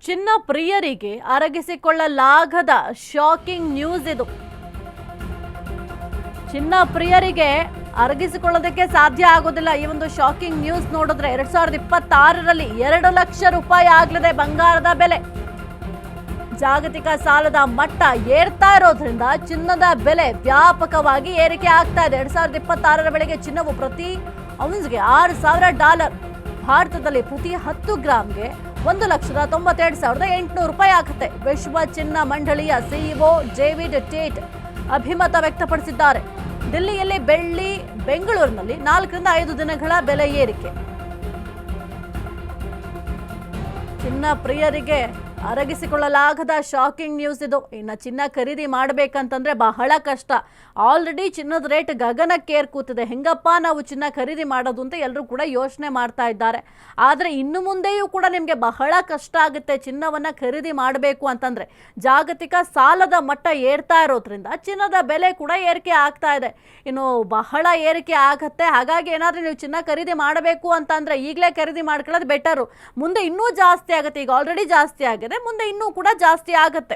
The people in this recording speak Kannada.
ಚಿನ್ನ ಪ್ರಿಯರಿಗೆ ಅರಗಿಸಿಕೊಳ್ಳಲಾಗದ ಶಾಕಿಂಗ್ ನ್ಯೂಸ್ ಇದು. ಚಿನ್ನ ಪ್ರಿಯರಿಗೆ ಅರಗಿಸಿಕೊಳ್ಳೋದಕ್ಕೆ ಸಾಧ್ಯ ಆಗೋದಿಲ್ಲ. ಈ ಒಂದು ಶಾಕಿಂಗ್ ನ್ಯೂಸ್ ನೋಡಿದ್ರೆ 2026ರಲ್ಲಿ 2 ಲಕ್ಷ ರೂಪಾಯಿ ಆಗಲಿದೆ ಬಂಗಾರದ ಬೆಲೆ. ಜಾಗತಿಕ ಸಾಲದ ಮಟ್ಟ ಏರ್ತಾ ಇರೋದ್ರಿಂದ ಚಿನ್ನದ ಬೆಲೆ ವ್ಯಾಪಕವಾಗಿ ಏರಿಕೆ ಆಗ್ತಾ ಇದೆ. 2026ರ ವೇಳೆಗೆ ಚಿನ್ನವು ಪ್ರತಿ ಔನ್ಸ್ಗೆ $6,000, ಭಾರತದಲ್ಲಿ ಪ್ರತಿ 10 ಗ್ರಾಮ್ಗೆ 1,92,800 ರೂಪಾಯಿ ಆಗುತ್ತೆ. ವಿಶ್ವ ಚಿನ್ನ ಮಂಡಳಿಯ ಸಿಇಒ ಡೇವಿಡ್ ಟೇಟ್ ಅಭಿಮತ ವ್ಯಕ್ತಪಡಿಸಿದ್ದಾರೆ. ದಿಲ್ಲಿಯಲ್ಲಿ ಬೆಳ್ಳಿ, ಬೆಂಗಳೂರಿನಲ್ಲಿ 4 ರಿಂದ 5 ದಿನಗಳ ಬೆಲೆ ಏರಿಕೆ. ಚಿನ್ನ ಪ್ರಿಯರಿಗೆ ಅರಗಿಸಿಕೊಳ್ಳಲಾಗದ ಶಾಕಿಂಗ್ ನ್ಯೂಸ್ ಇದು. ಇನ್ನು ಚಿನ್ನ ಖರೀದಿ ಮಾಡಬೇಕಂತಂದ್ರೆ ಬಹಳ ಕಷ್ಟ. ಆಲ್ರೆಡಿ ಚಿನ್ನದ ರೇಟ್ ಗಗನಕ್ಕೇರ್ ಕೂತಿದೆ. ಹೆಂಗಪ್ಪ ನಾವು ಚಿನ್ನ ಖರೀದಿ ಮಾಡೋದು ಅಂತ ಎಲ್ಲರೂ ಕೂಡ ಯೋಚನೆ ಮಾಡ್ತಾ ಇದ್ದಾರೆ. ಆದರೆ ಇನ್ನು ಮುಂದೆಯೂ ಕೂಡ ನಿಮಗೆ ಬಹಳ ಕಷ್ಟ ಆಗುತ್ತೆ ಚಿನ್ನವನ್ನು ಖರೀದಿ ಮಾಡಬೇಕು ಅಂತಂದ್ರೆ. ಜಾಗತಿಕ ಸಾಲದ ಮಟ್ಟ ಏರ್ತಾ ಇರೋದ್ರಿಂದ ಚಿನ್ನದ ಬೆಲೆ ಕೂಡ ಏರಿಕೆ ಆಗ್ತಾ ಇದೆ. ಇನ್ನು ಬಹಳ ಏರಿಕೆ ಆಗತ್ತೆ. ಹಾಗಾಗಿ ಏನಾದರೂ ನೀವು ಚಿನ್ನ ಖರೀದಿ ಮಾಡಬೇಕು ಅಂತಂದ್ರೆ ಈಗಲೇ ಖರೀದಿ ಮಾಡ್ಕೊಳ್ಳೋದು ಬೆಟರು. ಮುಂದೆ ಇನ್ನೂ ಜಾಸ್ತಿ ಆಗುತ್ತೆ. ಈಗ ಆಲ್ರೆಡಿ ಜಾಸ್ತಿ ಆಗಿದೆ, ಮುಂದೆ ಇನ್ನೂ ಕೂಡ ಜಾಸ್ತಿ ಆಗುತ್ತೆ.